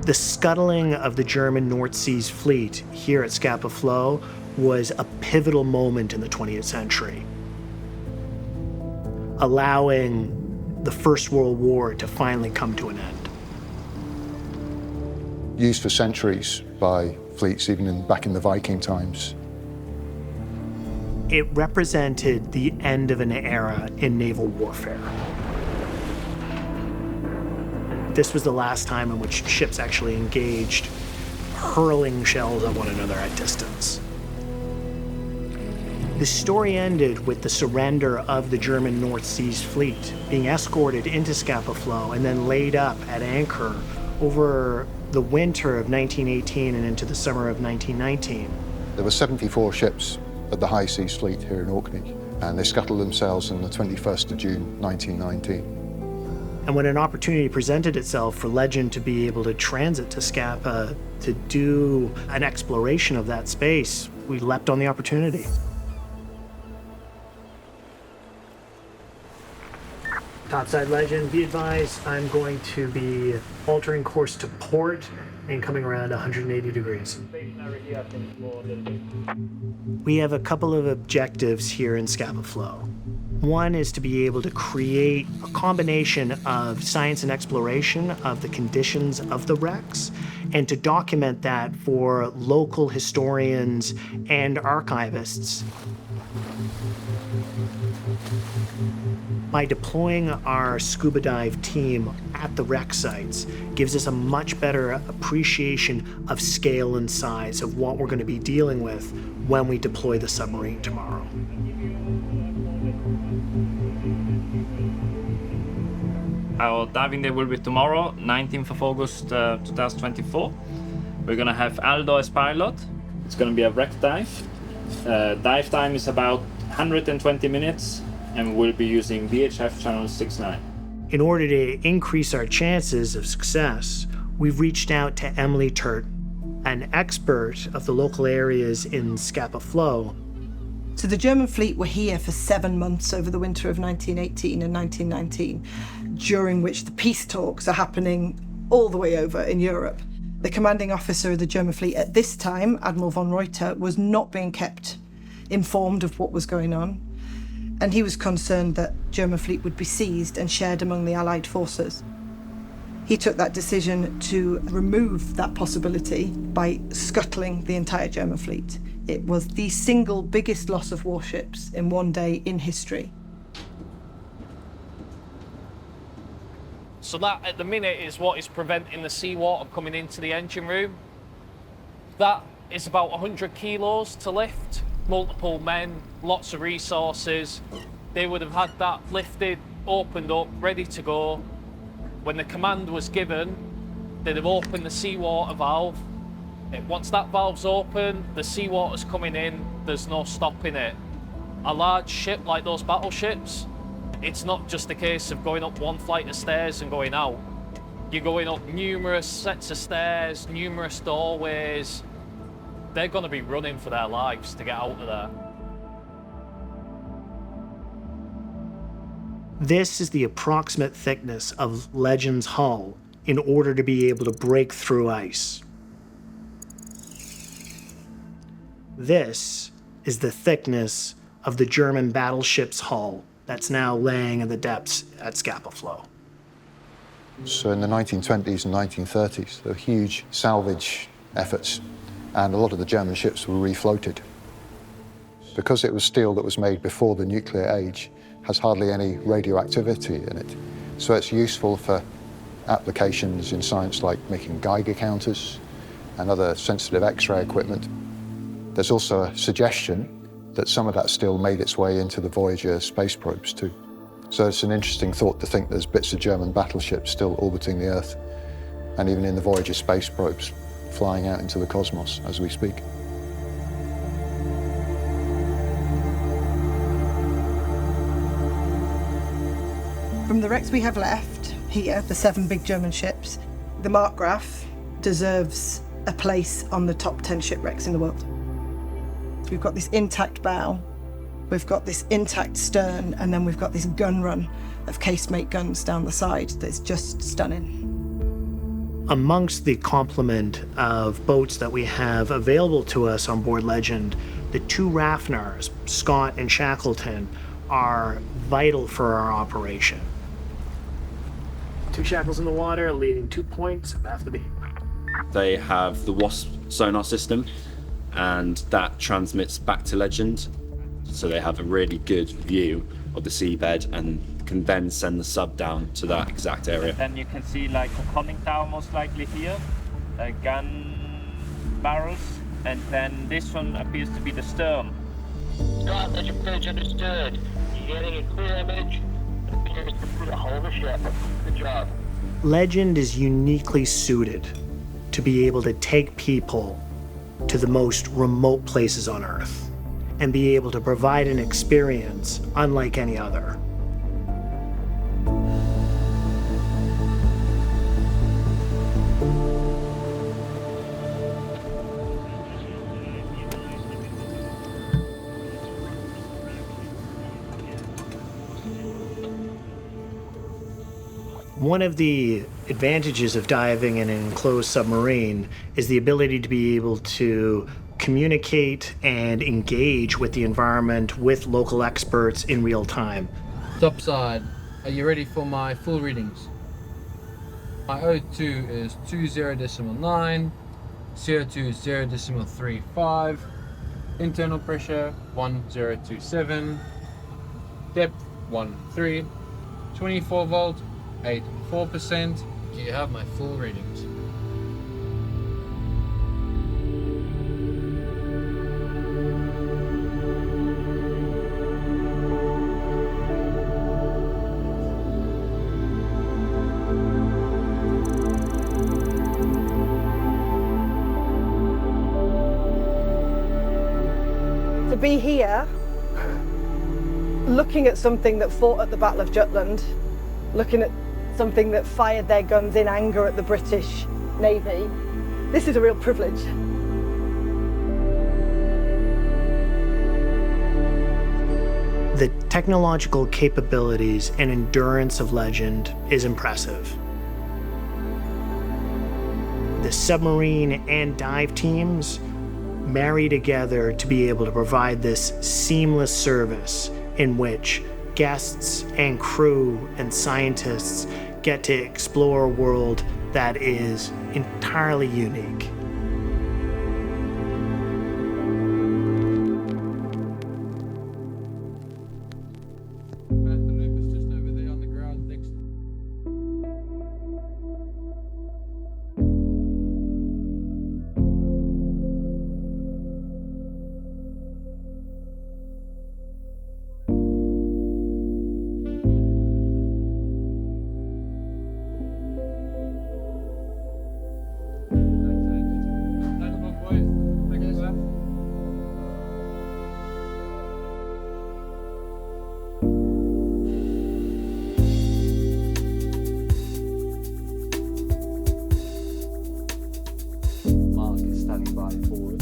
The scuttling of the German North Seas fleet here at Scapa Flow was a pivotal moment in the 20th century, allowing the First World War to finally come to an end. Used for centuries by fleets, even back in the Viking times. It represented the end of an era in naval warfare. This was the last time in which ships actually engaged, hurling shells at one another at distance. The story ended with the surrender of the German North Seas fleet being escorted into Scapa Flow and then laid up at anchor over the winter of 1918 and into the summer of 1919. There were 74 ships at the High Seas Fleet here in Orkney, and they scuttled themselves on the 21st of June, 1919. And when an opportunity presented itself for Legend to be able to transit to Scapa to do an exploration of that space, we leapt on the opportunity. Topside Legend, be advised, I'm going to be altering course to port and coming around 180 degrees. We have a couple of objectives here in Scapa Flow. One is to be able to create a combination of science and exploration of the conditions of the wrecks and to document that for local historians and archivists. By deploying our scuba dive team at the wreck sites gives us a much better appreciation of scale and size of what we're going to be dealing with when we deploy the submarine tomorrow. Our diving day will be tomorrow, 19th of August 2024. We're going to have Aldo as pilot. It's going to be a wreck dive. Dive time is about 120 minutes. And we'll be using VHF channel 69. In order to increase our chances of success, we've reached out to Emily Turt, an expert of the local areas in Scapa Flow. So the German fleet were here for 7 months over the winter of 1918 and 1919, during which the peace talks are happening all the way over in Europe. The commanding officer of the German fleet at this time, Admiral von Reuter, was not being kept informed of what was going on. And he was concerned that German fleet would be seized and shared among the Allied forces. He took that decision to remove that possibility by scuttling the entire German fleet. It was the single biggest loss of warships in one day in history. So that, at the minute, is what is preventing the seawater coming into the engine room. That is about 100 kilos to lift. Multiple men, lots of resources. They would have had that lifted, opened up, ready to go. When the command was given, they'd have opened the seawater valve. Once that valve's open, the seawater's coming in, there's no stopping it. A large ship like those battleships, it's not just a case of going up one flight of stairs and going out. You're going up numerous sets of stairs, numerous doorways. They're going to be running for their lives to get out of there. This is the approximate thickness of Legend's hull in order to be able to break through ice. This is the thickness of the German battleship's hull that's now laying in the depths at Scapa Flow. So in the 1920s and 1930s, there were huge salvage efforts, and a lot of the German ships were refloated. Because it was steel that was made before the nuclear age, has hardly any radioactivity in it. So it's useful for applications in science like making Geiger counters and other sensitive X-ray equipment. There's also a suggestion that some of that steel made its way into the Voyager space probes too. So it's an interesting thought to think there's bits of German battleships still orbiting the Earth, and even in the Voyager space probes, flying out into the cosmos as we speak. From the wrecks we have left here, the 7 big German ships, the Markgraf deserves a place on the top 10 shipwrecks in the world. We've got this intact bow, we've got this intact stern, and then we've got this gun run of casemate guns down the side that's just stunning. Amongst the complement of boats that we have available to us on board Legend, the two Rafnars, Scott and Shackleton, are vital for our operation. 2 shackles in the water, leading 2 points after the beam. They have the WASP sonar system, and that transmits back to Legend, so they have a really good view of the seabed and can then send the sub down to that exact area. Then you can see like a conning tower most likely here, gun barrels, and then this one appears to be the stern. Scott, let your pitch understood. You're getting a clear image. Appears to be the whole of the ship. Good job. Legend is uniquely suited to be able to take people to the most remote places on Earth and be able to provide an experience unlike any other. One of the advantages of diving in an enclosed submarine is the ability to be able to communicate and engage with the environment with local experts in real time. Topside, are you ready for my full readings? My O2 is 20.9, CO2 is 0.35, internal pressure 1027, depth 13, 24 volt, 84%. You have my full readings. To be here, looking at something that fought at the Battle of Jutland, looking at something that fired their guns in anger at the British Navy, this is a real privilege. The technological capabilities and endurance of Legend is impressive. The submarine and dive teams marry together to be able to provide this seamless service in which guests and crew and scientists get to explore a world that is entirely unique. Mark is standing by for